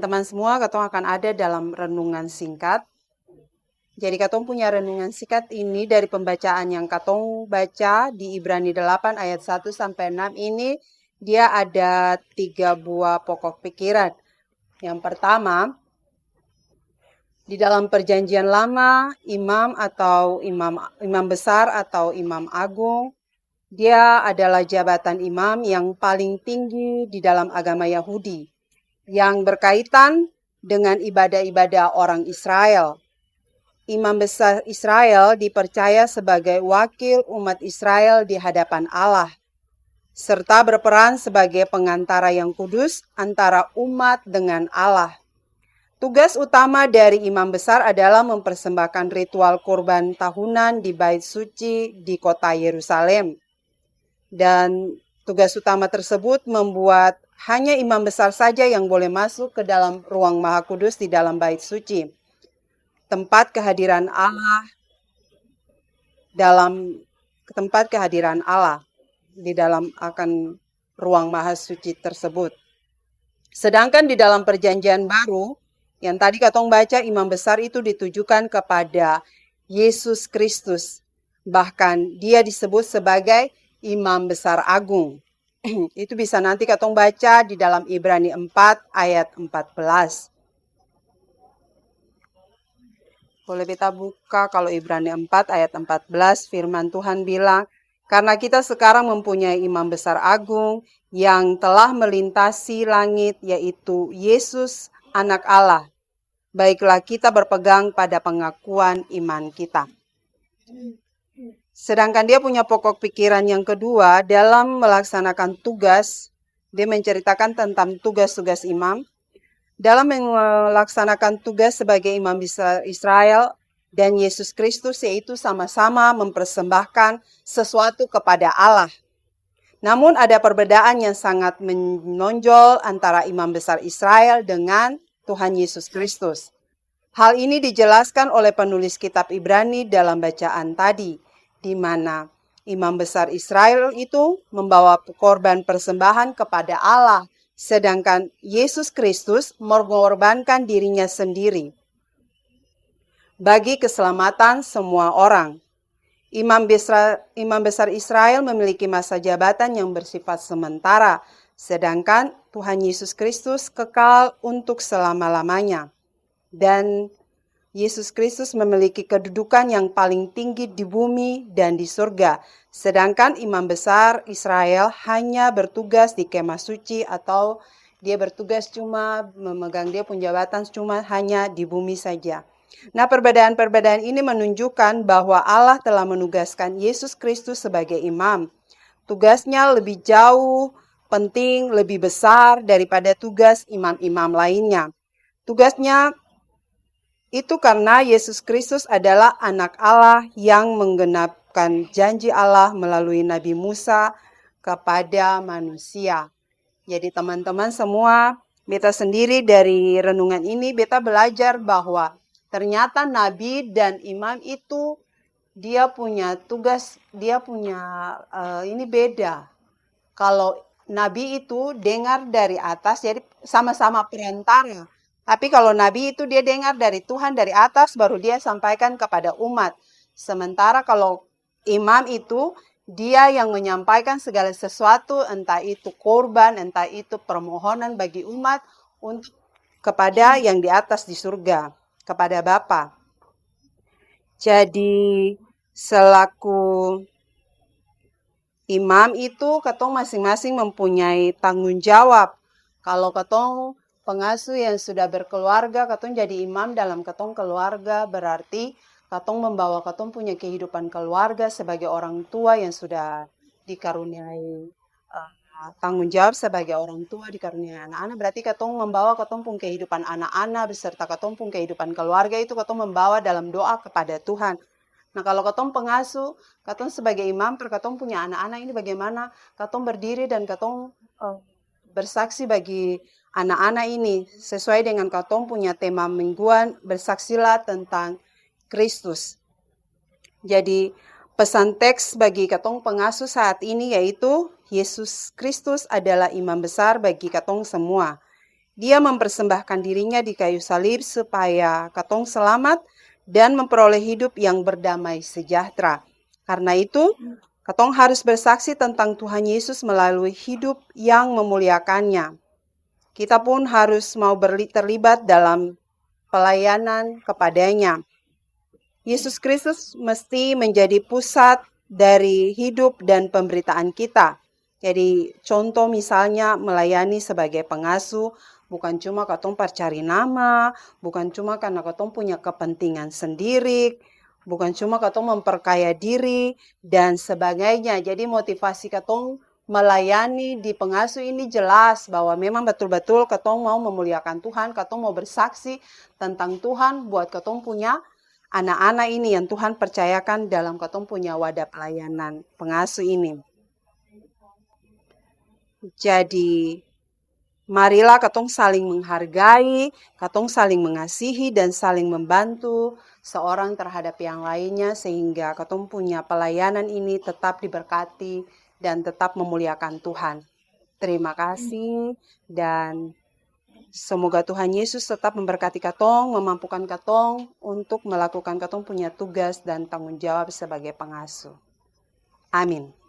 teman-teman semua, katong akan ada dalam renungan singkat. Jadi katong punya renungan singkat ini dari pembacaan yang katong baca di Ibrani 8 ayat 1 sampai 6 ini, dia ada 3 buah pokok pikiran. Yang pertama, di dalam perjanjian lama, imam besar atau imam agung, dia adalah jabatan imam yang paling tinggi di dalam agama Yahudi, yang berkaitan dengan ibadah-ibadah orang Israel. Imam besar Israel dipercaya sebagai wakil umat Israel di hadapan Allah, serta berperan sebagai pengantara yang kudus antara umat dengan Allah. Tugas utama dari imam besar adalah mempersembahkan ritual kurban tahunan di Bait Suci di kota Yerusalem. Dan tugas utama tersebut membuat hanya imam besar saja yang boleh masuk ke dalam ruang Maha Kudus di dalam Bait Suci, tempat kehadiran Allah di dalam akan ruang Maha Suci tersebut. Sedangkan di dalam perjanjian baru, yang tadi katong baca, imam besar itu ditujukan kepada Yesus Kristus. Bahkan dia disebut sebagai imam besar agung. Itu bisa nanti katong baca di dalam Ibrani 4 ayat 14. Boleh kita buka kalau Ibrani 4 ayat 14, firman Tuhan bilang, karena kita sekarang mempunyai imam besar agung yang telah melintasi langit, yaitu Yesus anak Allah. Baiklah kita berpegang pada pengakuan iman kita. Sedangkan dia punya pokok pikiran yang kedua dalam melaksanakan tugas, dia menceritakan tentang tugas-tugas imam. Dalam melaksanakan tugas sebagai imam besar Israel dan Yesus Kristus, yaitu sama-sama mempersembahkan sesuatu kepada Allah. Namun ada perbedaan yang sangat menonjol antara imam besar Israel dengan Tuhan Yesus Kristus. Hal ini dijelaskan oleh penulis kitab Ibrani dalam bacaan tadi, di mana imam besar Israel itu membawa korban persembahan kepada Allah, sedangkan Yesus Kristus mengorbankan dirinya sendiri bagi keselamatan semua orang. Imam besar Israel memiliki masa jabatan yang bersifat sementara, sedangkan Tuhan Yesus Kristus kekal untuk selama-lamanya. Dan Yesus Kristus memiliki kedudukan yang paling tinggi di bumi dan di surga. Sedangkan imam besar Israel hanya bertugas di kemah suci, atau dia bertugas cuma memegang dia punya jabatan cuma hanya di bumi saja. Nah, perbedaan-perbedaan ini menunjukkan bahwa Allah telah menugaskan Yesus Kristus sebagai imam. Tugasnya lebih jauh, penting, lebih besar daripada tugas imam-imam lainnya. Tugasnya itu karena Yesus Kristus adalah anak Allah yang menggenapkan janji Allah melalui Nabi Musa kepada manusia. Jadi teman-teman semua, beta sendiri dari renungan ini, beta belajar bahwa ternyata Nabi dan imam itu dia punya tugas, dia punya ini beda. Kalau Nabi itu dengar dari atas, jadi sama-sama perantara. Tapi kalau Nabi itu dia dengar dari Tuhan dari atas, baru dia sampaikan kepada umat. Sementara kalau imam itu, dia yang menyampaikan segala sesuatu, entah itu korban, entah itu permohonan bagi umat untuk kepada yang di atas di surga, kepada Bapa. Jadi selaku imam itu, katong masing-masing mempunyai tanggung jawab. Kalau katong pengasuh yang sudah berkeluarga, katong jadi imam dalam katong keluarga, berarti katong membawa katong punya kehidupan keluarga sebagai orang tua yang sudah dikaruniai tanggung jawab sebagai orang tua, dikaruniai anak-anak, berarti katong membawa katong pun kehidupan anak-anak beserta katong pun kehidupan keluarga itu katong membawa dalam doa kepada Tuhan. Nah, kalau katong pengasuh, katong sebagai imam, katong punya anak-anak ini bagaimana katong berdiri dan katong bersaksi bagi anak-anak ini sesuai dengan katong punya tema mingguan, bersaksilah tentang Kristus. Jadi pesan teks bagi katong pengasuh saat ini yaitu Yesus Kristus adalah imam besar bagi katong semua. Dia mempersembahkan dirinya di kayu salib supaya katong selamat dan memperoleh hidup yang berdamai sejahtera. Karena itu, katong harus bersaksi tentang Tuhan Yesus melalui hidup yang memuliakannya. Kita pun harus mau terlibat dalam pelayanan kepadanya. Yesus Kristus mesti menjadi pusat dari hidup dan pemberitaan kita. Jadi contoh misalnya melayani sebagai pengasuh, bukan cuma katong percari nama, bukan cuma karena katong punya kepentingan sendiri, bukan cuma katong memperkaya diri, dan sebagainya. Jadi motivasi katong melayani di pengasuh ini jelas bahwa memang betul-betul katong mau memuliakan Tuhan, katong mau bersaksi tentang Tuhan buat katong punya anak-anak ini yang Tuhan percayakan dalam katong punya wadah pelayanan pengasuh ini. Jadi marilah katong saling menghargai, katong saling mengasihi dan saling membantu seorang terhadap yang lainnya sehingga katong punya pelayanan ini tetap diberkati dan tetap memuliakan Tuhan. Terima kasih dan semoga Tuhan Yesus tetap memberkati katong, memampukan katong untuk melakukan katong punya tugas dan tanggung jawab sebagai pengasuh. Amin.